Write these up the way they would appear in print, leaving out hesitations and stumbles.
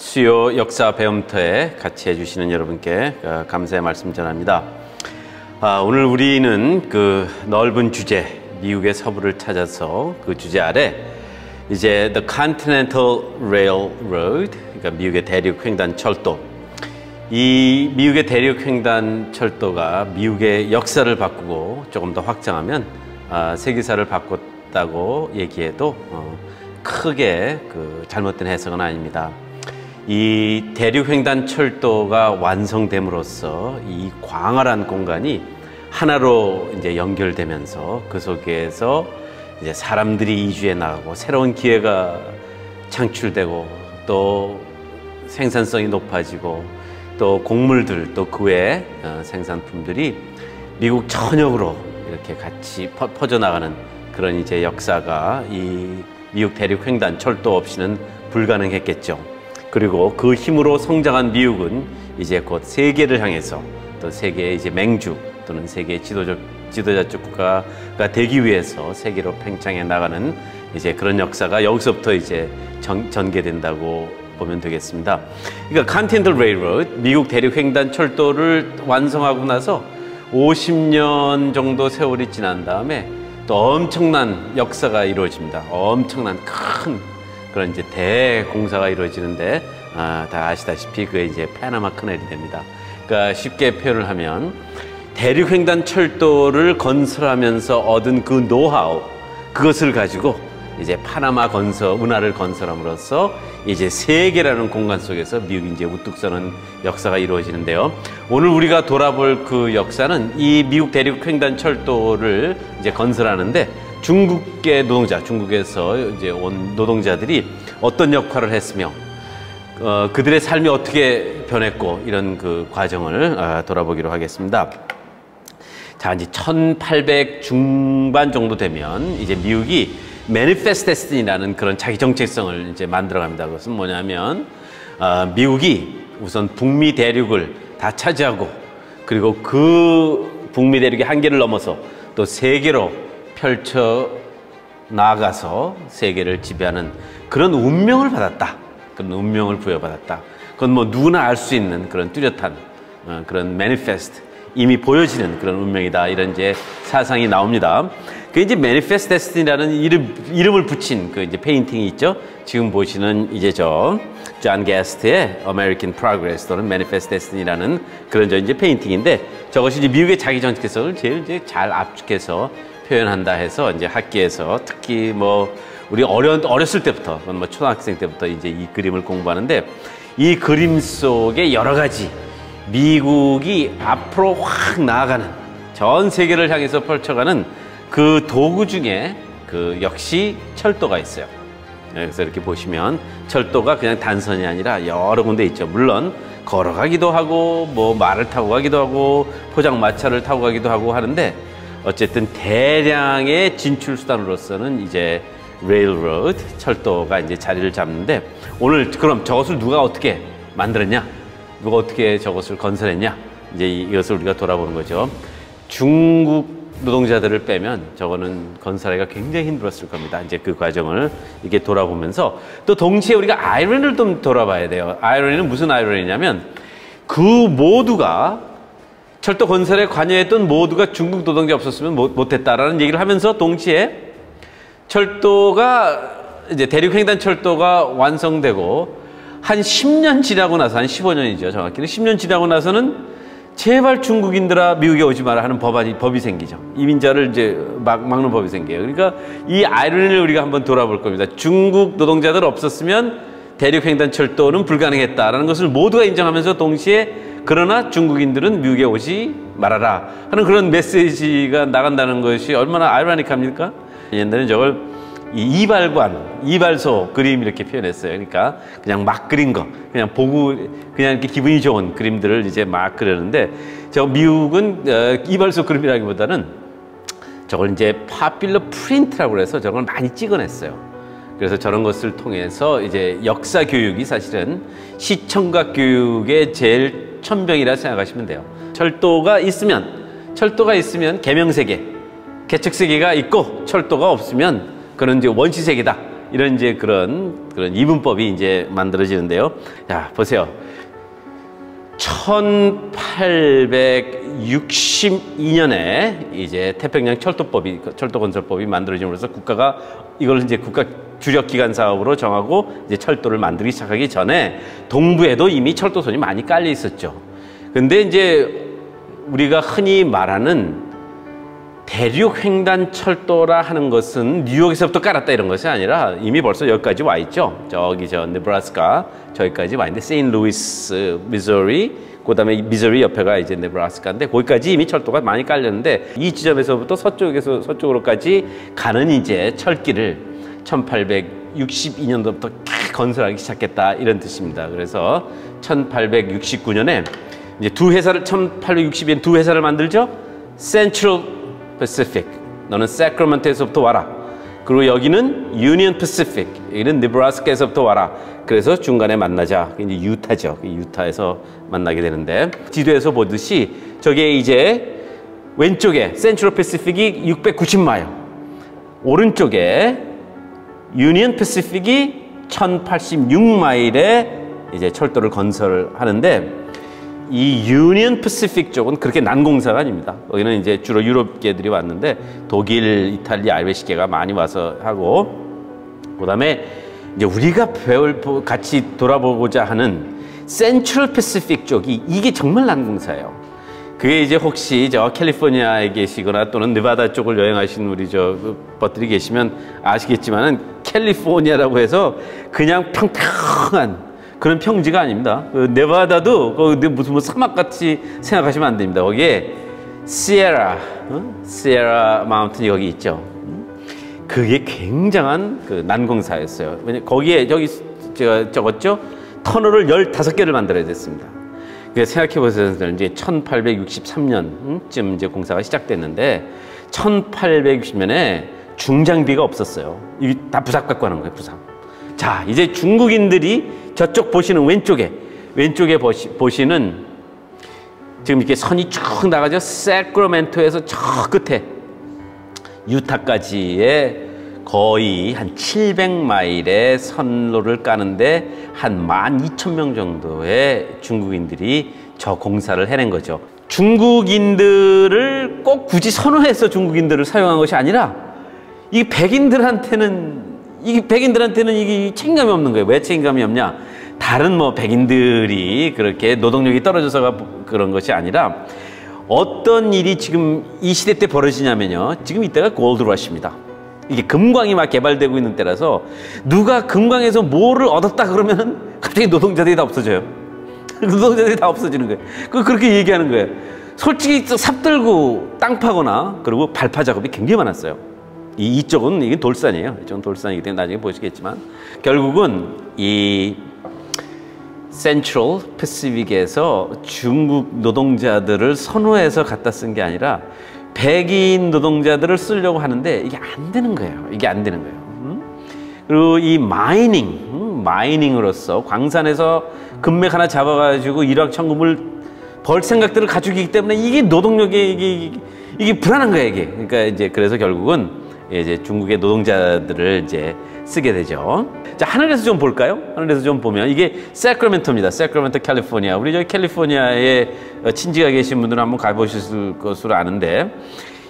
수요 역사 배움터에 같이 해주시는 여러분께 감사의 말씀 전합니다. 오늘 우리는 그 넓은 주제, 미국의 서부를 찾아서 그 주제 아래 이제 The Continental Railroad, 그러니까 미국의 대륙 횡단 철도. 이 미국의 대륙 횡단 철도가 미국의 역사를 바꾸고 조금 더 확장하면 세계사를 바꿨다고 얘기해도 크게 그 잘못된 해석은 아닙니다. 이 대륙 횡단 철도가 완성됨으로써 이 광활한 공간이 하나로 이제 연결되면서 그 속에서 이제 사람들이 이주해 나가고 새로운 기회가 창출되고 또 생산성이 높아지고 또 곡물들 또 그 외 생산품들이 미국 전역으로 이렇게 같이 퍼져나가는 그런 이제 역사가 이 미국 대륙 횡단 철도 없이는 불가능했겠죠. 그리고 그 힘으로 성장한 미국은 이제 곧 세계를 향해서 또 세계의 이제 맹주 또는 세계의 지도자적 국가가 되기 위해서 세계로 팽창해 나가는 이제 그런 역사가 여기서부터 이제 전개된다고 보면 되겠습니다. 그러니까 Continental Railroad, 미국 대륙 횡단 철도를 완성하고 나서 50년 정도 세월이 지난 다음에 또 엄청난 역사가 이루어집니다. 엄청난 큰 그런 이제 대공사가 이루어지는데 다 아시다시피 그게 이제 파나마 커널이 됩니다. 그러니까 쉽게 표현을 하면 대륙 횡단 철도를 건설하면서 얻은 그 노하우, 그것을 가지고 이제 파나마 운하를 건설함으로써 이제 세계라는 공간 속에서 미국이 이제 우뚝 서는 역사가 이루어지는데요. 오늘 우리가 돌아볼 그 역사는 이 미국 대륙 횡단 철도를 이제 건설하는데 중국의 노동자, 중국에서 이제 온 노동자들이 어떤 역할을 했으며 그들의 삶이 어떻게 변했고 이런 그 과정을 돌아보기로 하겠습니다. 자, 이제 1800 중반 정도 되면 이제 미국이 Manifest Destiny라는 그런 자기 정체성을 이제 만들어갑니다. 그것은 뭐냐면 미국이 우선 북미 대륙을 다 차지하고 그리고 그 북미 대륙의 한계를 넘어서 또 세계로 펼쳐 나아가서 세계를 지배하는 그런 운명을 받았다. 그런 운명을 부여받았다. 그건 뭐 누구나 알 수 있는 그런 뚜렷한 그런 매니페스트, 이미 보여지는 그런 운명이다. 이런 이제 사상이 나옵니다. 그 이제 Manifest Destiny라는 이름을 붙인 그 이제 페인팅이 있죠. 지금 보시는 이제 존 게스트의 American Progress 또는 Manifest Destiny라는 그런 이제 페인팅인데 저것이 이제 미국의 자기 정체성을 제일 이제 잘 압축해서 표현한다 해서 이제 학교에서 특히 뭐 우리 어렸을 때부터 뭐 초등학생 때부터 이제 이 그림을 공부하는데 이 그림 속에 여러 가지 미국이 앞으로 확 나아가는 전 세계를 향해서 펼쳐가는 그 도구 중에 그 역시 철도가 있어요. 그래서 이렇게 보시면 철도가 그냥 단선이 아니라 여러 군데 있죠. 물론 걸어가기도 하고 뭐 말을 타고 가기도 하고 포장마차를 타고 가기도 하고 하는데 어쨌든 대량의 진출 수단으로서는 이제 레일로드 철도가 이제 자리를 잡는데 오늘 그럼 저것을 누가 어떻게 만들었냐? 누가 어떻게 저것을 건설했냐? 이제 이것을 우리가 돌아보는 거죠. 중국 노동자들을 빼면 저거는 건설하기가 굉장히 힘들었을 겁니다. 이제 그 과정을 이렇게 돌아보면서 또 동시에 우리가 아이러니를 좀 돌아봐야 돼요. 아이러니는 무슨 아이러니냐면 그 모두가 철도 건설에 관여했던 모두가 중국 노동자 없었으면 못했다라는 얘기를 하면서 동시에 철도가 이제 대륙 횡단 철도가 완성되고 한 10년 지나고 나서 한 15년이죠. 정확히는 10년 지나고 나서는 제발 중국인들아 미국에 오지 마라 하는 법이 생기죠. 이민자를 이제 막는 법이 생겨요. 그러니까 이 아이러니를 우리가 한번 돌아볼 겁니다. 중국 노동자들 없었으면 대륙 횡단 철도는 불가능했다라는 것을 모두가 인정하면서 동시에 그러나 중국인들은 미국에 오지 말아라 하는 그런 메시지가 나간다는 것이 얼마나 아이러니합니까? 옛날에 저걸 이발소 그림 이렇게 표현했어요. 그러니까 그냥 막 그린 거, 그냥 보고 그냥 이렇게 기분이 좋은 그림들을 이제 막 그렸는데 저 미국은 이발소 그림이라기보다는 저걸 이제 파퓰러 프린트라고 해서 저걸 많이 찍어냈어요. 그래서 저런 것을 통해서 이제 역사 교육이 사실은 시청각 교육의 제일 천병이라 생각하시면 돼요. 철도가 있으면 계명세계, 개척세계가 있고 철도가 없으면 그런 이제 원시세계다. 이런 이제 그런 이분법이 이제 만들어지는데요. 자, 보세요. 1862년에 이제 태평양 철도건설법이 만들어짐으로써 국가가 이걸 이제 국가 주력 기간 사업으로 정하고 이제 철도를 만들기 시작하기 전에 동부에도 이미 철도선이 많이 깔려 있었죠. 근데 이제 우리가 흔히 말하는 대륙 횡단 철도라 하는 것은 뉴욕에서부터 깔았다 이런 것이 아니라 이미 벌써 여기까지 와 있죠. 저기 네브라스카 저기까지 와 있는데 세인트루이스, 미주리, 그다음에 미주리 옆에가 이제 네브라스카인데 거기까지 이미 철도가 많이 깔렸는데 이 지점에서부터 서쪽으로까지 가는 이제 철길을 1862년도부터 건설하기 시작했다 이런 뜻입니다. 그래서 1869년에 이제 1862년 두 회사를 만들죠. Central Pacific, 너는 세크라멘토에서부터 와라. 그리고 여기는 유니언 패시픽, 여기는 네브라스카에서부터 와라. 그래서 중간에 만나자. 이제 유타죠. 유타에서 만나게 되는데 지도에서 보듯이 저게 이제 왼쪽에 센트럴 패시픽이 690마일, 오른쪽에 유니언 패시픽이 1086마일의 이제 철도를 건설하는데 이 유니언 패시픽 쪽은 그렇게 난공사가 아닙니다. 여기는 이제 주로 유럽계들이 왔는데 독일, 이탈리아, 아이리시계가 많이 와서 하고 그다음에 이제 우리가 같이 돌아보고자 하는 센트럴 패시픽 쪽이 이게 정말 난공사예요. 그게 이제 혹시 저 캘리포니아에 계시거나 또는 네바다 쪽을 여행하신 우리 것들이 계시면 아시겠지만은 캘리포니아라고 해서 그냥 평평한 그런 평지가 아닙니다. 네바다도 무슨 뭐 사막같이 생각하시면 안 됩니다. 거기에 시에라 마운틴이 여기 있죠. 그게 굉장한 그 난공사였어요. 왜냐 거기에 여기 제가 적었죠. 터널을 15개를 만들어야 됐습니다. 생각해 보세요. 이제 1863년쯤 이제 공사가 시작됐는데 1860년에 중장비가 없었어요. 이게 다 부삽 갖고 하는 거예요. 부삽. 자, 이제 중국인들이 저쪽 보시는 왼쪽에 보시는 지금 이렇게 선이 쭉 나가죠. 세크라멘토에서 저 끝에 유타까지의 거의 한 700마일의 선로를 까는데 한 12,000명 정도의 중국인들이 저 공사를 해낸 거죠. 중국인들을 꼭 굳이 선호해서 중국인들을 사용한 것이 아니라 이 백인들한테는 이게 책임감이 없는 거예요. 왜 책임감이 없냐? 다른 뭐 백인들이 그렇게 노동력이 떨어져서가 그런 것이 아니라 어떤 일이 지금 이 시대 때 벌어지냐면요. 지금 이때가 골드러시입니다. 이게 금광이 막 개발되고 있는 때라서 누가 금광에서 뭐를 얻었다 그러면은 갑자기 노동자들이 다 없어져요. 노동자들이 다 없어지는 거예요. 그렇게 얘기하는 거예요. 솔직히 삽 들고 땅 파거나 그리고 발파 작업이 굉장히 많았어요. 이쪽은 이게 돌산이에요. 이쪽은 돌산이기 때문에 나중에 보시겠지만 결국은 이 센트럴 패시픽에서 중국 노동자들을 선호해서 갖다 쓴 게 아니라 백인 노동자들을 쓰려고 하는데 이게 안 되는 거예요. 이게 안 되는 거예요. 그리고 이 마이닝으로서 광산에서 금맥 하나 잡아가지고 일확천금을 벌 생각들을 가지고 있기 때문에 이게 노동력이 이게 불안한 거예요. 이게. 그러니까 이제 그래서 결국은 이제 중국의 노동자들을 이제 쓰게 되죠. 자, 하늘에서 좀 볼까요? 하늘에서 좀 보면 이게 세크라멘토입니다. 세크라멘토, 캘리포니아. 우리 저기 캘리포니아에 친지가 계신 분들은 한번 가보셨을 것으로 아는데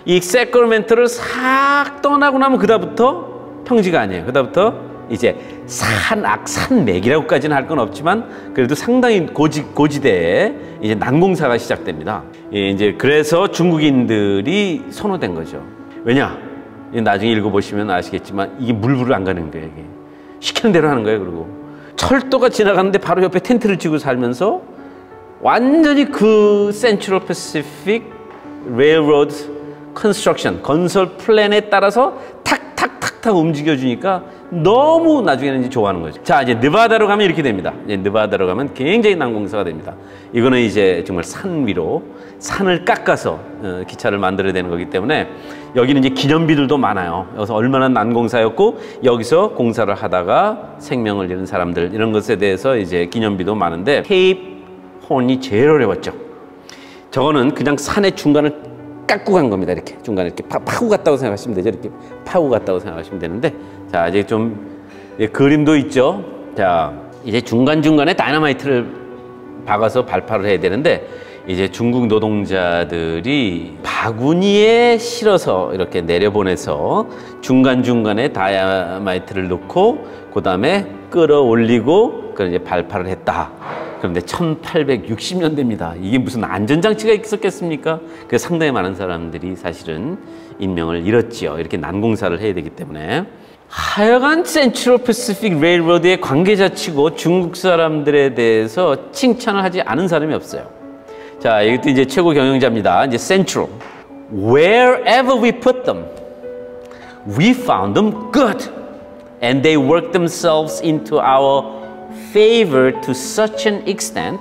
이 세크라멘토를 싹 떠나고 나면 그다음부터 평지가 아니에요. 그다음부터 이제 산맥이라고까지는 할 건 없지만 그래도 상당히 고지대에 이제 난공사가 시작됩니다. 이제 그래서 중국인들이 선호된 거죠. 왜냐? 나중에 읽어보시면 아시겠지만 이게 물불을 안 가는 거예요. 이게. 시키는 대로 하는 거예요. 그리고 철도가 지나가는데 바로 옆에 텐트를 치고 살면서 완전히 그 센트럴 패시픽 레일로드 컨스트럭션 건설 플랜에 따라서 탁탁탁탁 움직여주니까 너무 나중에는 이제 좋아하는 거죠. 자, 이제 느바다로 가면 이렇게 됩니다. 이제 느바다로 가면 굉장히 난공사가 됩니다. 이거는 이제 정말 산 위로 산을 깎아서 기차를 만들어야 되는 거기 때문에 여기는 이제 기념비들도 많아요. 여기서 얼마나 난공사였고 여기서 공사를 하다가 생명을 잃은 사람들 이런 것에 대해서 이제 기념비도 많은데 케이프 홈이 제일 어려웠죠. 저거는 그냥 산의 중간을 깎고 간 겁니다. 이렇게 중간에 이렇게 파고 갔다고 생각하시면 되죠. 이렇게 파고 갔다고 생각하시면 되는데 자, 이제 좀 예, 그림도 있죠. 자, 이제 중간중간에 다이너마이트를 박아서 발파를 해야 되는데 이제 중국 노동자들이 바구니에 실어서 이렇게 내려보내서 중간중간에 다이너마이트를 넣고 그 다음에 끌어올리고 그걸 이제 발파를 했다. 그런데 1860년대입니다. 이게 무슨 안전장치가 있었겠습니까? 그래서 상당히 많은 사람들이 사실은 인명을 잃었지요. 이렇게 난공사를 해야 되기 때문에. 하여간 센트럴 패시픽 레일로드의 관계자치고 중국 사람들에 대해서 칭찬을 하지 않은 사람이 없어요. 자, 이것도 이제 최고 경영자입니다. 이제 센트럴. Wherever we put them, we found them good. And they worked themselves into our favor to such an extent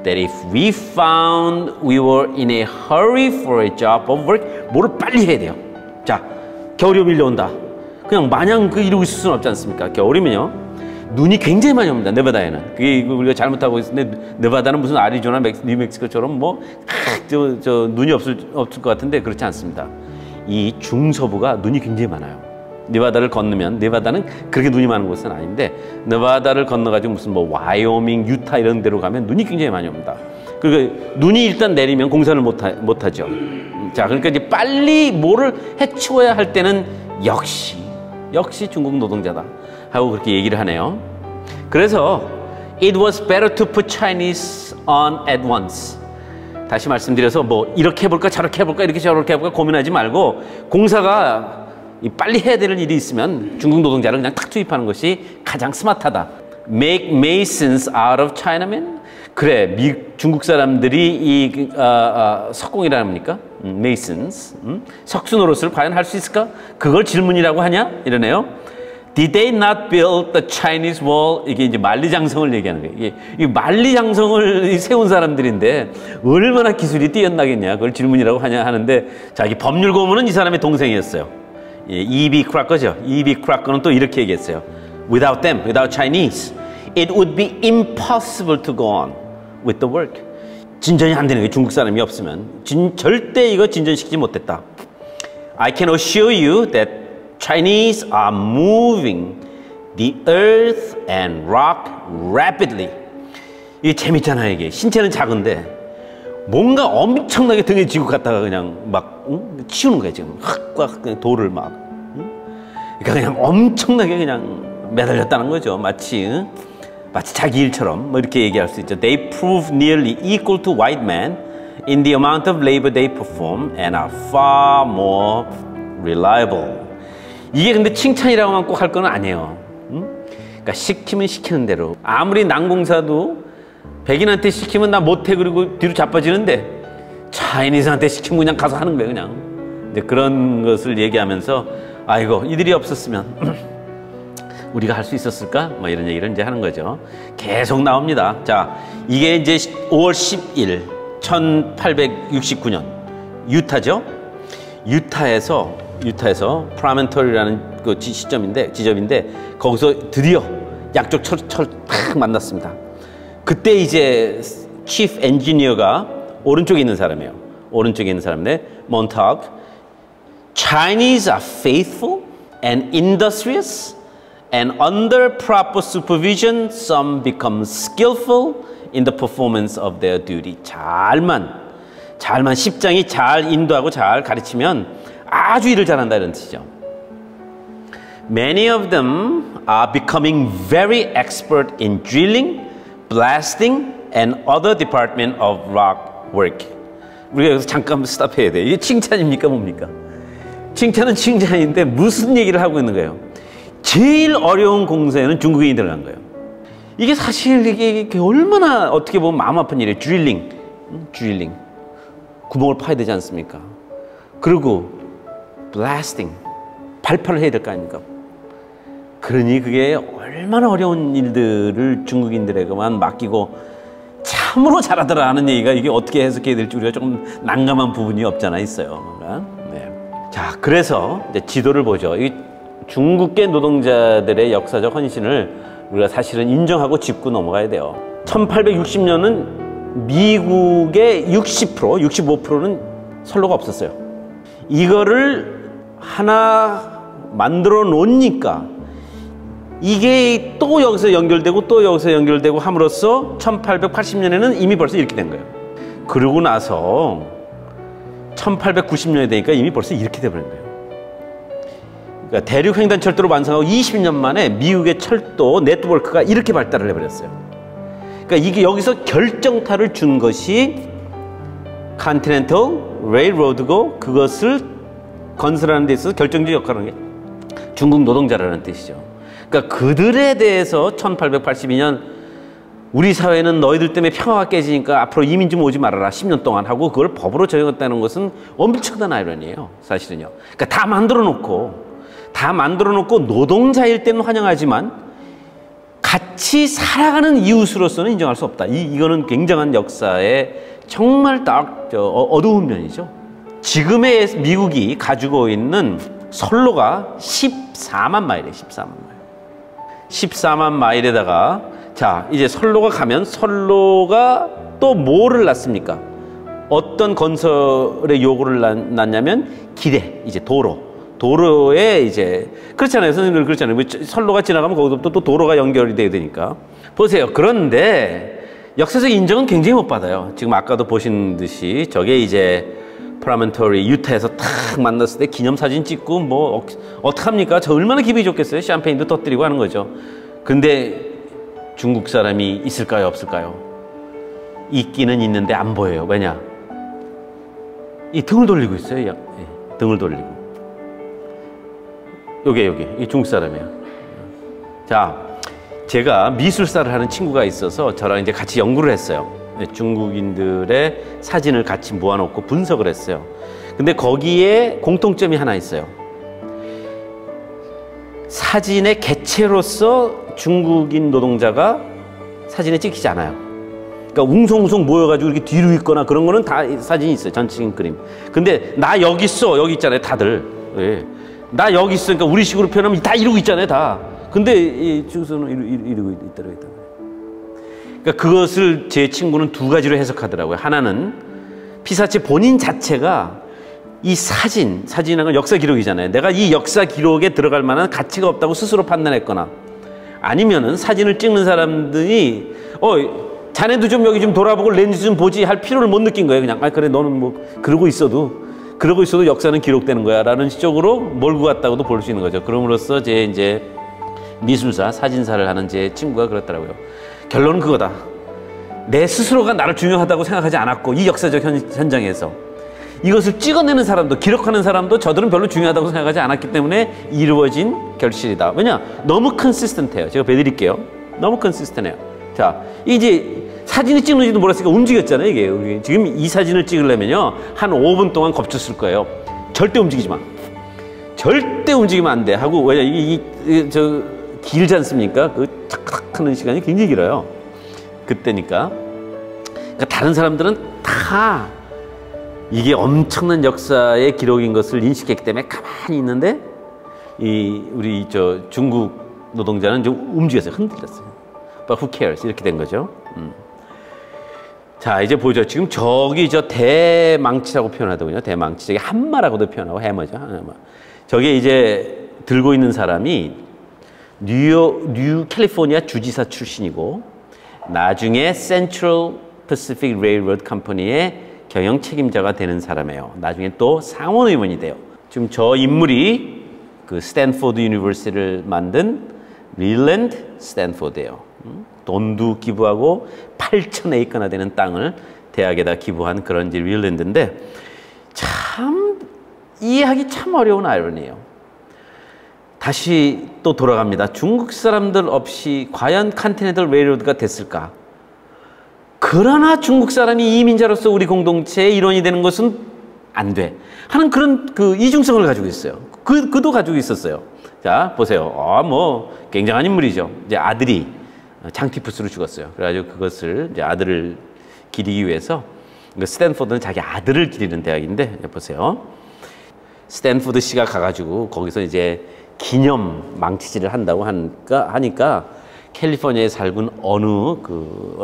that if we found we were in a hurry for a job of work, 뭐를 빨리 해야 돼요. 자, 겨울이 밀려온다. 그냥 마냥 이러고 있을 수는 없지 않습니까? 겨울이면요, 눈이 굉장히 많이 옵니다. 네바다에는. 그게 우리가 잘못하고 있는데, 네바다는 무슨 아리조나, 뉴멕시코처럼 눈이 없을 것 같은데 그렇지 않습니다. 이 중서부가 눈이 굉장히 많아요. 네바다를 건너면, 네바다는 그렇게 눈이 많은 곳은 아닌데, 네바다를 건너가지고 무슨 와이오밍, 유타 이런 데로 가면 눈이 굉장히 많이 옵니다. 그리고 눈이 일단 내리면 공사를 못하죠. 자, 그러니까 이제 빨리 뭐를 해치워야 할 때는 역시 중국 노동자다 하고 그렇게 얘기를 하네요. 그래서 it was better to put Chinese on at once. 다시 말씀드려서 이렇게 해볼까 저렇게 해볼까 이렇게 저렇게 해볼까 고민하지 말고 공사가 빨리 해야 될 일이 있으면 중국 노동자를 그냥 탁 투입하는 것이 가장 스마트하다. Make masons out of Chinamen? 그래, 중국 사람들이 석공이라 합니까? masons. 석수 노릇을 과연 할 수 있을까? 그걸 질문이라고 하냐? 이러네요. Did they not build the Chinese wall? 이게 이제 만리장성을 얘기하는 거예요. 이게 만리장성을 세운 사람들인데 얼마나 기술이 뛰어나겠냐? 그걸 질문이라고 하냐 하는데, 자, 이 법률 고문은 이 사람의 동생이었어요. E.B. 크라커죠. E.B. 크라커는 또 이렇게 얘기했어요. Without them, without Chinese, it would be impossible to go on with the work. 진전이 안 되는 거예요. 중국 사람이 없으면. 절대 이거 진전시키지 못했다. I can assure you that Chinese are moving the earth and rock rapidly. 이게 재밌잖아요. 이게 신체는 작은데 뭔가 엄청나게 등에 지고 갔다가 그냥 막 치우는 거예요. 지금 흙과 그냥 돌을 막. 그러니까 그냥 엄청나게 그냥 매달렸다는 거죠. 마치 자기 일처럼 이렇게 얘기할 수 있죠. They prove nearly equal to white men in the amount of labor they perform and are far more reliable. 이게 근데 칭찬이라고만 꼭 할 건 아니에요. 그러니까 시키면 시키는 대로. 아무리 난공사도 백인한테 시키면 나 못해 그리고 뒤로 자빠지는데 차이니즈한테 시키면 그냥 가서 하는 거예요. 그냥. 이제 그런 것을 얘기하면서 아이고 이들이 없었으면 우리가 할 수 있었을까? 이런 얘기를 이제 하는 거죠. 계속 나옵니다. 자, 이게 이제 5월 10일 1869년 유타죠. 유타에서 프라멘토리라는 그 지점인데 거기서 드디어 약적 철 딱 만났습니다. 그때 이제 치프 엔지니어가 오른쪽에 있는 사람이에요. 오른쪽에 있는 사람인데 몬타그. Chinese are faithful and industrious, and under proper supervision, some become skillful in the performance of their duty. 잘만 십장이 잘 인도하고 잘 가르치면 아주 일을 잘한다 이런 뜻이죠. Many of them are becoming very expert in drilling, blasting, and other department of rock work. 우리가 여기서 잠깐 스탑해야 돼. 이게 칭찬입니까 뭡니까? 칭찬은 칭찬인데 무슨 얘기를 하고 있는 거예요? 제일 어려운 공사에는 중국인이 들어간 거예요. 이게 사실 이게 얼마나 어떻게 보면 마음 아픈 일이에요. 드릴링. 구멍을 파야 되지 않습니까? 그리고 blasting, 발파를 해야 될 거 아닙니까? 그러니 그게 얼마나 어려운 일들을 중국인들에게만 맡기고 참으로 잘하더라 하는 얘기가 이게 어떻게 해석해야 될지 우리가 조금 난감한 부분이 없잖아 있어요. 네. 자, 그래서 이제 지도를 보죠. 이 중국계 노동자들의 역사적 헌신을 우리가 사실은 인정하고 짚고 넘어가야 돼요. 1860년은 미국의 65%는 선로가 없었어요. 이거를 하나 만들어 놓으니까 이게 또 여기서 연결되고 또 여기서 연결되고 함으로써 1880년에는 이미 벌써 이렇게 된 거예요. 그러고 나서 1890년이 되니까 이미 벌써 이렇게 돼버린 거예요. 그러니까 대륙 횡단철도를 완성하고 20년 만에 미국의 철도 네트워크가 이렇게 발달을 해버렸어요. 그러니까 이게 여기서 결정타를 준 것이 컨티넨탈 레일로드고, 그것을 건설하는 데 있어서 결정적 역할을 하는 게 중국 노동자라는 뜻이죠. 그러니까 그들에 대해서 1882년 우리 사회는 너희들 때문에 평화가 깨지니까 앞으로 이민 좀 오지 말아라 10년 동안 하고 그걸 법으로 적용했다는 것은 엄청난 아이러니예요, 사실은요. 그러니까 다 만들어 놓고 노동자일 때는 환영하지만 같이 살아가는 이웃으로서는 인정할 수 없다. 이거는 굉장한 역사의 정말 어두운 면이죠. 지금의 미국이 가지고 있는 선로가 14만 마일이에요. 14만 마일에다가 자, 이제 선로가 가면 선로가 또 뭐를 낳습니까? 어떤 건설의 요구를 낳냐면 길에 이제 도로에 이제 그렇잖아요. 선생님들 그렇잖아요. 선로가 지나가면 거기서부터 또 도로가 연결이 돼야 되니까. 보세요. 그런데 역사적 인정은 굉장히 못 받아요. 지금 아까도 보신 듯이 저게 이제 프라멘토리 유타에서 탁 만났을 때 기념사진 찍고 뭐 어떡합니까? 저 얼마나 기분이 좋겠어요. 샴페인도 터뜨리고 하는 거죠. 근데 중국 사람이 있을까요? 없을까요? 있기는 있는데 안 보여요. 왜냐? 이 등을 돌리고 있어요. 등을 돌리고. 여기 중국 사람이에요. 자, 제가 미술사를 하는 친구가 있어서 저랑 이제 같이 연구를 했어요. 중국인들의 사진을 같이 모아놓고 분석을 했어요. 근데 거기에 공통점이 하나 있어요. 사진의 개체로서 중국인 노동자가 사진에 찍히지 않아요. 그러니까 웅성웅성 모여가지고 이렇게 뒤로 있거나 그런 거는 다 사진이 있어요. 전체적인 그림. 근데 나 여기 있어. 여기 있잖아요. 다들. 예. 나 여기 있어. 그러니까 우리 식으로 표현하면 다 이러고 있잖아요. 다. 근데 이 중국에서는 이러고 있더라고요. 그러니까 그것을 제 친구는 두 가지로 해석하더라고요. 하나는 피사체 본인 자체가 이 사진이라는 건 역사 기록이잖아요. 내가 이 역사 기록에 들어갈 만한 가치가 없다고 스스로 판단했거나, 아니면은 사진을 찍는 사람들이 자네도 좀 여기 좀 돌아보고 렌즈 좀 보지 할 필요를 못 느낀 거예요. 그냥 그래 너는 뭐 그러고 있어도 역사는 기록되는 거야 라는 식으로 몰고 갔다고도 볼 수 있는 거죠. 그럼으로써 제 이제 미술사, 사진사를 하는 제 친구가 그렇더라고요. 결론은 그거다. 내 스스로가 나를 중요하다고 생각하지 않았고, 이 역사적 현장에서 이것을 찍어내는 사람도, 기록하는 사람도 저들은 별로 중요하다고 생각하지 않았기 때문에 이루어진 결실이다. 왜냐? 너무 컨시스턴트해요. 제가 배드릴게요. 너무 컨시스턴해요. 자, 이제 사진이 찍는지도 몰랐으니까 움직였잖아요. 이게 지금 이 사진을 찍으려면요 한 5분 동안 겁쳤을 거예요. 절대 움직이지 마. 절대 움직이면 안 돼 하고, 왜냐 저 길지 않습니까? 그 탁탁 하는 시간이 굉장히 길어요. 그때니까. 그러니까 다른 사람들은 다 이게 엄청난 역사의 기록인 것을 인식했기 때문에 가만히 있는데, 우리 저 중국 노동자는 좀 움직였어요. 흔들렸어요. But who cares? 이렇게 된 거죠. 자, 이제 보죠. 지금 저기 저 대망치라고 표현하더군요. 대망치. 저기 한마라고도 표현하고 해머죠. 한마. 저게 이제 들고 있는 사람이 뉴 캘리포니아 주지사 출신이고, 나중에 Central Pacific Railroad Company의 경영 책임자가 되는 사람이에요. 나중에 또 상원 의원이 돼요. 지금 저 인물이 그 스탠포드 유니버시티를 만든 릴랜드 스탠포드예요. 돈도 기부하고 8,000에이커나 되는 땅을 대학에다 기부한 그런 릴랜드인데, 참 이해하기 참 어려운 아이러니예요. 다시 또 돌아갑니다. 중국 사람들 없이 과연 컨티넨탈 레일로드가 됐을까? 그러나 중국 사람이 이민자로서 우리 공동체의 일원이 되는 것은 안 돼 하는 그런 그 이중성을 가지고 있어요. 그도 가지고 있었어요. 자, 보세요. 뭐 굉장한 인물이죠. 이제 아들이 장티푸스로 죽었어요. 그래가지고 그것을 이제 아들을 기리기 위해서, 스탠포드는 자기 아들을 기리는 대학인데, 보세요. 스탠포드 씨가 가가지고 거기서 이제 기념 망치질을 한다고 하니까 캘리포니아에 살고 어느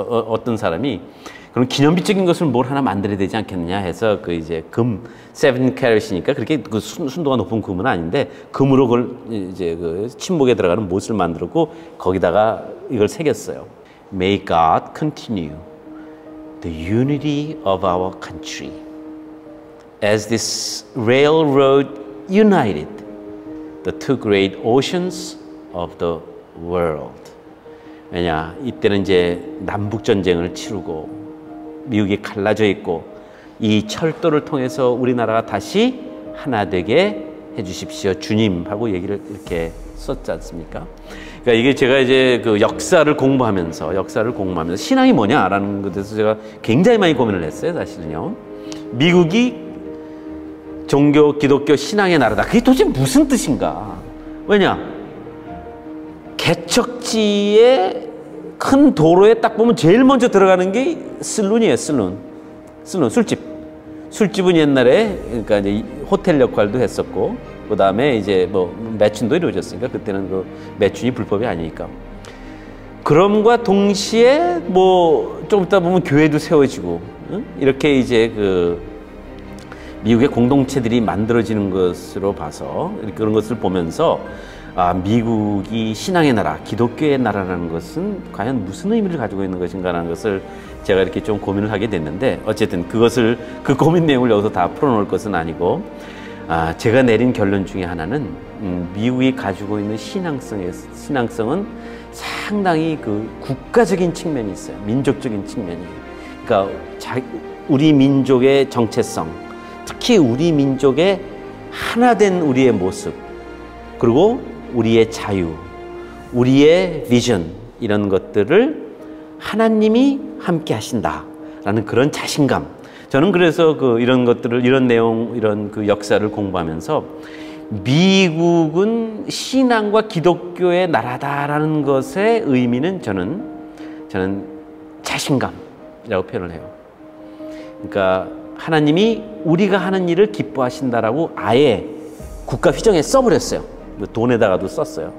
어떤 사람이 그럼 기념비적인 것을 뭘 하나 만들어야 되지 않겠느냐 해서 그 이제 금 7캐럿이니까 그렇게 그 순도가 높은 금은 아닌데 금으로 그걸 이제 그 침묵에 들어가는 못을 만들었고 거기다가 이걸 새겼어요. May God continue the unity of our country as this railroad united the two great oceans of the world. 왜냐, 이때는 이제 남북 전쟁을 치르고 미국이 갈라져 있고 이 철도를 통해서 우리나라가 다시 하나 되게 해주십시오, 주님 하고 얘기를 이렇게 썼지 않습니까? 그러니까 이게 제가 이제 그 역사를 공부하면서 신앙이 뭐냐라는 것에 대해서 제가 굉장히 많이 고민을 했어요, 사실은요. 미국이 종교, 기독교, 신앙의 나라다. 그게 도대체 무슨 뜻인가? 왜냐? 개척지에 큰 도로에 딱 보면 제일 먼저 들어가는 게 슬룬이에요, 슬룬, 술집. 술집은 옛날에 그러니까 이제 호텔 역할도 했었고, 그 다음에 이제 뭐 매춘도 이루어졌으니까 그때는 그 매춘이 불법이 아니니까. 그럼과 동시에 뭐 좀 이따 보면 교회도 세워지고, 응? 이렇게 이제 그 미국의 공동체들이 만들어지는 것으로 봐서 그런 것을 보면서 아, 미국이 신앙의 나라, 기독교의 나라라는 것은 과연 무슨 의미를 가지고 있는 것인가라는 것을 제가 이렇게 좀 고민을 하게 됐는데, 어쨌든 그것을, 그 고민 내용을 여기서 다 풀어놓을 것은 아니고, 아, 제가 내린 결론 중에 하나는 미국이 가지고 있는 신앙성은 상당히 그 국가적인 측면이 있어요. 민족적인 측면이. 그러니까 우리 민족의 정체성, 특히 우리 민족의 하나된 우리의 모습, 그리고 우리의 자유, 우리의 비전, 이런 것들을 하나님이 함께 하신다라는 그런 자신감. 저는 그래서 이런 것들을, 이런 내용, 이런 그 역사를 공부하면서 미국은 신앙과 기독교의 나라다라는 것의 의미는 저는 자신감이라고 표현을 해요. 그러니까 하나님이 우리가 하는 일을 기뻐하신다라고 아예 국가 휘정에 써버렸어요. 돈에다가도 썼어요.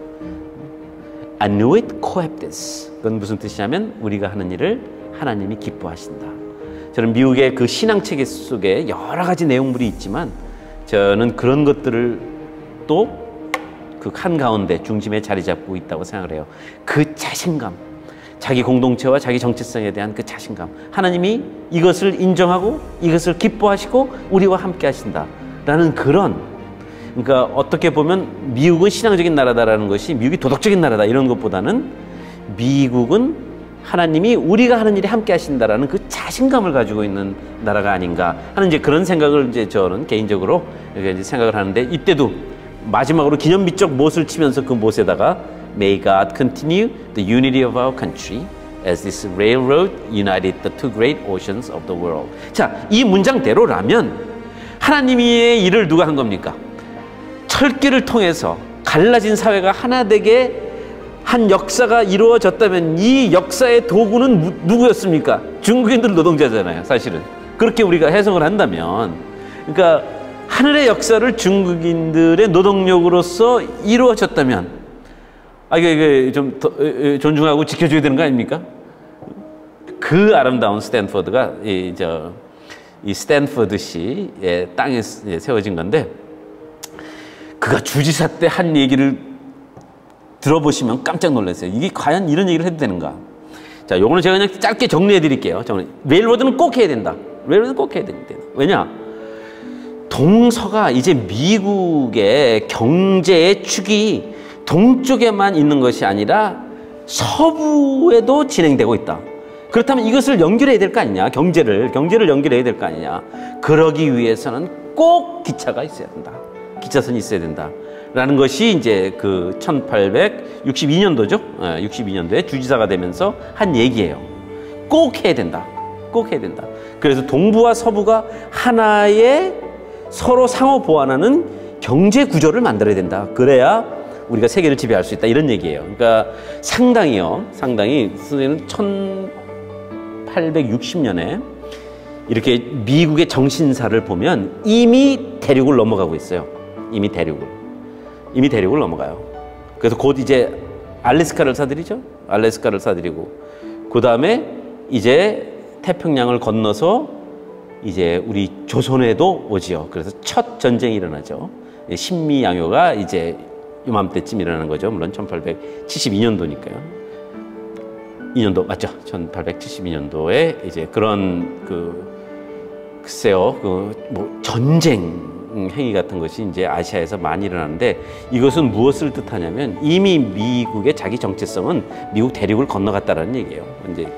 Annuit coeptis. 그건 무슨 뜻이냐면 우리가 하는 일을 하나님이 기뻐하신다. 저는 미국의 그 신앙체계 속에 여러 가지 내용물이 있지만 저는 그런 것들을 또 그 한가운데 중심에 자리 잡고 있다고 생각을 해요. 그 자신감, 자기 공동체와 자기 정체성에 대한 그 자신감. 하나님이 이것을 인정하고 이것을 기뻐하시고 우리와 함께 하신다라는 그런, 그러니까 어떻게 보면 미국은 신앙적인 나라다라는 것이 미국이 도덕적인 나라다 이런 것보다는 미국은 하나님이 우리가 하는 일에 함께 하신다라는 그 자신감을 가지고 있는 나라가 아닌가 하는 이제 그런 생각을 이제 저는 개인적으로 이제 생각을 하는데, 이때도 마지막으로 기념비적 못을 치면서 그 못에다가 May God continue the unity of our country as this railroad united the two great oceans of the world. 자, 이 문장대로라면 하나님의 일을 누가 한 겁니까? 철기를 통해서 갈라진 사회가 하나 되게 한 역사가 이루어졌다면 이 역사의 도구는 누구였습니까? 중국인들 노동자잖아요, 사실은. 그렇게 우리가 해석을 한다면, 그러니까 하늘의 역사를 중국인들의 노동력으로서 이루어졌다면, 아, 이게 좀 존중하고 지켜줘야 되는 거 아닙니까? 그 아름다운 스탠퍼드가 이 스탠퍼드시의 땅에 세워진 건데, 그가 주지사 때 한 얘기를 들어보시면 깜짝 놀랐어요. 이게 과연 이런 얘기를 해도 되는가? 자, 요거는 제가 그냥 짧게 정리해 드릴게요. 레일로드는 꼭 해야 된다. 레일로드는 꼭 해야 된다. 왜냐? 동서가 이제 미국의 경제의 축이 동쪽에만 있는 것이 아니라 서부에도 진행되고 있다. 그렇다면 이것을 연결해야 될 거 아니냐? 경제를 연결해야 될 거 아니냐? 그러기 위해서는 꼭 기차가 있어야 된다. 기차선이 있어야 된다. 라는 것이 이제 그 1862년도죠. 62년도에 주지사가 되면서 한 얘기예요. 꼭 해야 된다. 꼭 해야 된다. 그래서 동부와 서부가 하나의 서로 상호 보완하는 경제 구조를 만들어야 된다. 그래야 우리가 세계를 지배할 수 있다. 이런 얘기예요. 그러니까 상당히 선생님은 1860년에 이렇게 미국의 정신사를 보면 이미 대륙을 넘어가고 있어요. 이미 대륙을 넘어가요. 그래서 곧 이제 알래스카를 사들이죠. 알래스카를 사들이고, 그 다음에 이제 태평양을 건너서 이제 우리 조선에도 오지요. 그래서 첫 전쟁이 일어나죠. 신미양요가 이제 요맘때쯤 일어나는 거죠. 물론 1872년도니까요. 2년도 맞죠? 1872년도에 이제 그런 글쎄요, 뭐 전쟁 행위 같은 것이 이제 아시아에서 많이 일어나는데 이것은 무엇을 뜻하냐면 이미 미국의 자기 정체성은 미국 대륙을 건너갔다라는 얘기예요. 이제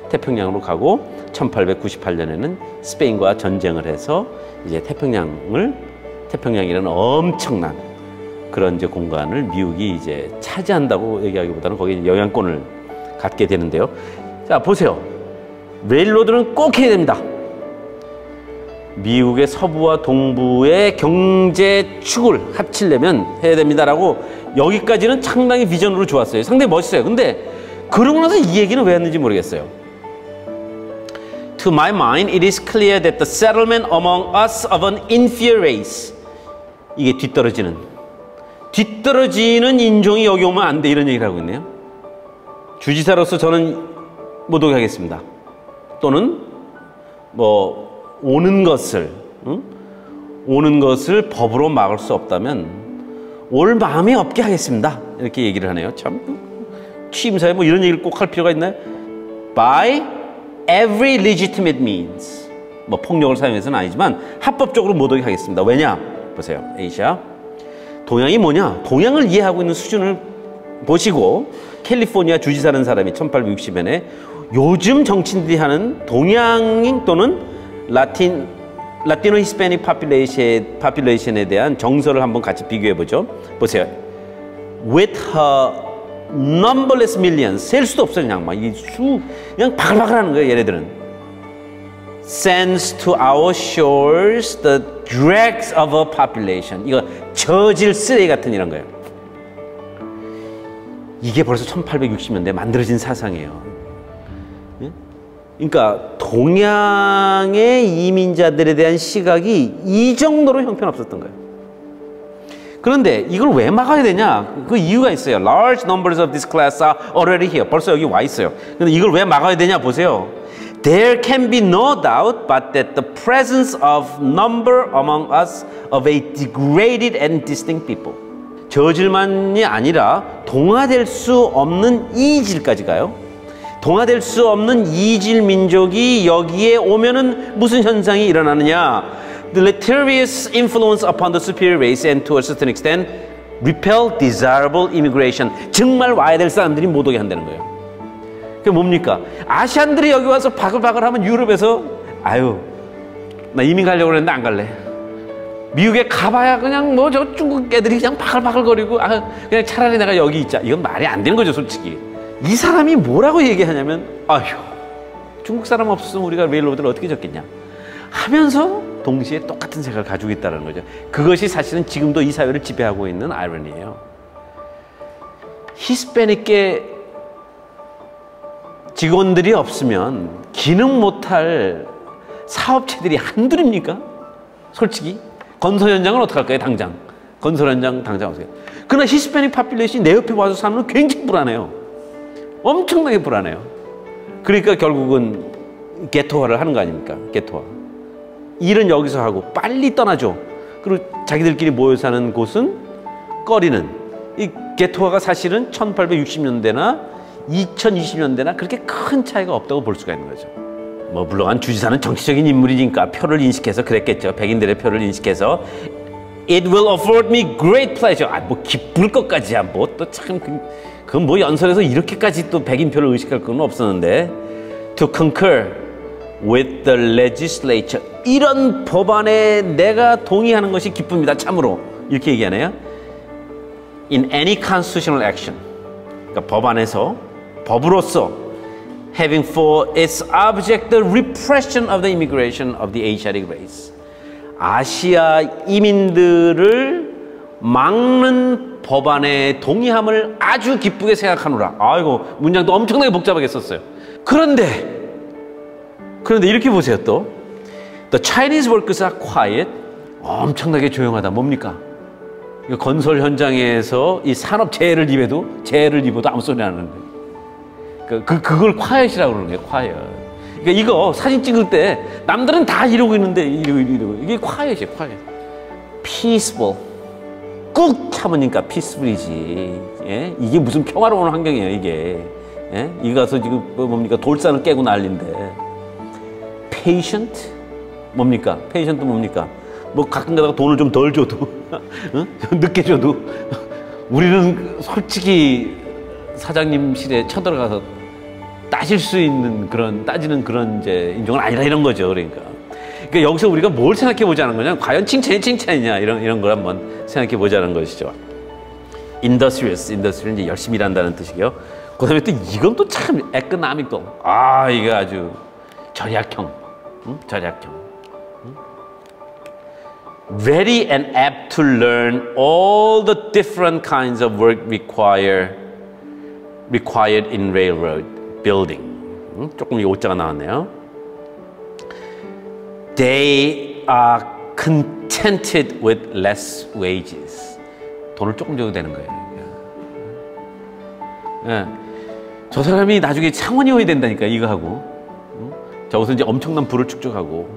태평양으로 가고 1898년에는 스페인과 전쟁을 해서 이제 태평양이라는 엄청난 그런 이제 공간을 미국이 이제 차지한다고 얘기하기보다는 거기에 영향권을 갖게 되는데요. 자, 보세요. 레일로드는 꼭 해야 됩니다. 미국의 서부와 동부의 경제 축을 합치려면 해야 됩니다라고 여기까지는 상당히 비전으로 좋았어요. 상당히 멋있어요. 근데 그러고 나서 이 얘기는 왜 했는지 모르겠어요. To my mind, it is clear that the settlement among us of an inferior race. 이게 뒤떨어지는 인종이 여기 오면 안 돼 이런 얘기를 하고 있네요. 주지사로서 저는 못 오게 하겠습니다. 또는 뭐 오는 것을 법으로 막을 수 없다면 올 마음이 없게 하겠습니다. 이렇게 얘기를 하네요. 참 취임사에 뭐 이런 얘기를 꼭 할 필요가 있나요? By every legitimate means. 뭐 폭력을 사용해서는 아니지만 합법적으로 못 오게 하겠습니다. 왜냐? 보세요. 에이시아. 동양이 뭐냐? 동양을 이해하고 있는 수준을 보시고 캘리포니아 주지사라는 사람이 1860년에 요즘 정치인들이 하는 동양인 또는 라티노 히스패닉 파퓰레이션에 대한 정서를 한번 같이 비교해 보죠. 보세요. With her numberless millions, 셀 수도 없어요. 그냥 막 그냥 바글바글 하는 거예요. 얘네들은. Sends to our shores the dregs of a population. 이거 저질 쓰레기 같은 이런 거예요. 이게 벌써 1860년대에 만들어진 사상이에요. 그러니까 동양의 이민자들에 대한 시각이 이 정도로 형편없었던 거예요. 그런데 이걸 왜 막아야 되냐? 그 이유가 있어요. Large numbers of this class are already here. 벌써 여기 와 있어요. 근데 이걸 왜 막아야 되냐? 보세요. There can be no doubt but that the presence of number among us of a degraded and distinct people. 저질만이 아니라 동화될 수 없는 이질까지 가요. 동화될 수 없는 이질 민족이 여기에 오면은 무슨 현상이 일어나느냐? Deleterious influence upon the superior race and to a certain extent repel desirable immigration. 정말 와야 될 사람들이 못 오게 한다는 거예요. 그게 뭡니까? 아시안들이 여기 와서 바글바글 하면 유럽에서 아유 나 이민 가려고 그랬는데 안 갈래. 미국에 가봐야 그냥 뭐 저 중국 애들이 그냥 바글바글거리고 그냥 차라리 내가 여기 있자. 이건 말이 안 되는 거죠, 솔직히. 이 사람이 뭐라고 얘기하냐면 아휴 중국 사람 없으면 우리가 레일로드를 어떻게 졌겠냐 하면서 동시에 똑같은 생각을 가지고 있다는 거죠. 그것이 사실은 지금도 이 사회를 지배하고 있는 아이러니예요. 히스패닉계 직원들이 없으면 기능 못할 사업체들이 한둘입니까? 솔직히 건설 현장은 어떡할 거예요? 당장 건설 현장 당장 어떻게? 그러나 히스패닉 파퓰레이션이 내 옆에 와서 사는 건 굉장히 불안해요. 엄청나게 불안해요. 그러니까 결국은 게토화를 하는 거 아닙니까? 게토화. 일은 여기서 하고 빨리 떠나죠. 그리고 자기들끼리 모여 사는 곳은 꺼리는. 이 게토화가 사실은 1860년대나 2020년대나 그렇게 큰 차이가 없다고 볼 수가 있는 거죠. 뭐 물론 주지사는 정치적인 인물이니까 표를 인식해서 그랬겠죠. 백인들의 표를 인식해서 It will afford me great pleasure. 뭐 기쁠 것까지야. 뭐 또 참 그건 뭐 연설에서 이렇게까지 또 백인표를 의식할 건 없었는데 To concur with the legislature. 이런 법안에 내가 동의하는 것이 기쁩니다. 참으로. 이렇게 얘기하네요. In any constitutional action. 그러니까 법안에서 법으로서 having for its object the repression of the immigration of the Asiatic race. 아시아 이민들을 막는 법안에 동의함을 아주 기쁘게 생각하노라. 아이고 문장도 엄청나게 복잡하게 썼어요. 그런데 이렇게 보세요. 또 The Chinese workers are quiet. 엄청나게 조용하다. 뭡니까? 건설 현장에서 이 산업 재해를 입어도 아무 소리 안 하는 거예요. 그걸 quiet이라고 그러는 거예요. quiet. 그러니까 이거 사진 찍을 때 남들은 다 이러고 있는데 이러고 이게 quiet이에요, quiet. peaceful. 꾹 참으니까 peaceful이지. 예? 이게 무슨 평화로운 환경이에요, 이게. 예? 이 가서 지금 뭡니까? 돌산을 깨고 난리인데. patient? 뭡니까? patient도 뭡니까? 뭐 가끔 가다가 돈을 좀 덜 줘도, 응? 늦게 줘도, 우리는 솔직히 사장님실에 쳐들어가서 따질 수 있는 그런, 따지는 그런 이제 인종은 아니라 이런 거죠, 그러니까. 그러니까 여기서 우리가 뭘 생각해 보자는 거냐? 과연 칭찬이 칭찬이냐? 이런 걸 한번 생각해 보자는 것이죠. industrious 이제 열심히 일한다는 뜻이고요. 그 다음에 또 이건 또 참 economic도. 아, 이게 아주 절약형. 응? 절약형. 응? Ready and apt to learn all the different kinds of work required in railroad building. 응? 조금 이 오자가 나왔네요. They are contented with less wages. 돈을 조금 줘도 되는 거예요. 예. 저 사람이 나중에 상원의원이 된다니까, 이거 하고. 저기서 이제 엄청난 부를 축적하고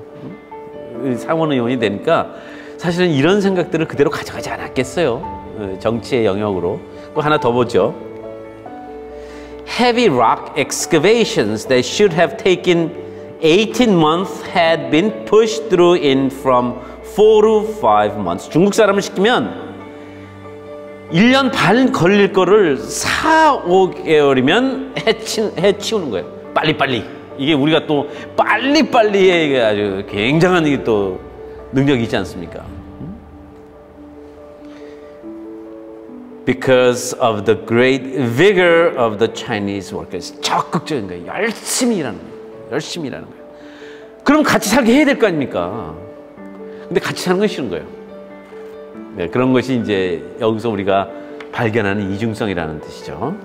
상원의원이 되니까 사실은 이런 생각들을 그대로 가져가지 않았겠어요. 정치의 영역으로. 또 하나 더 보죠. Heavy rock excavations that should have taken 18 months had been pushed through in from 4 to 5 months. 중국 사람을 시키면 1년 반 걸릴 거를 4, 5개월이면 해치우는 거예요. 빨리빨리. 이게 우리가 또 빨리빨리에 아주 굉장한 이게 또 능력이 있지 않습니까? Because of the great vigor of the Chinese workers. 적극적인 거예요. 열심히 일하는 거예요. 열심히 일하는 거예요. 그럼 같이 살게 해야 될 거 아닙니까? 근데 같이 사는 건 싫은 거예요. 네, 그런 것이 이제 여기서 우리가 발견하는 이중성이라는 뜻이죠.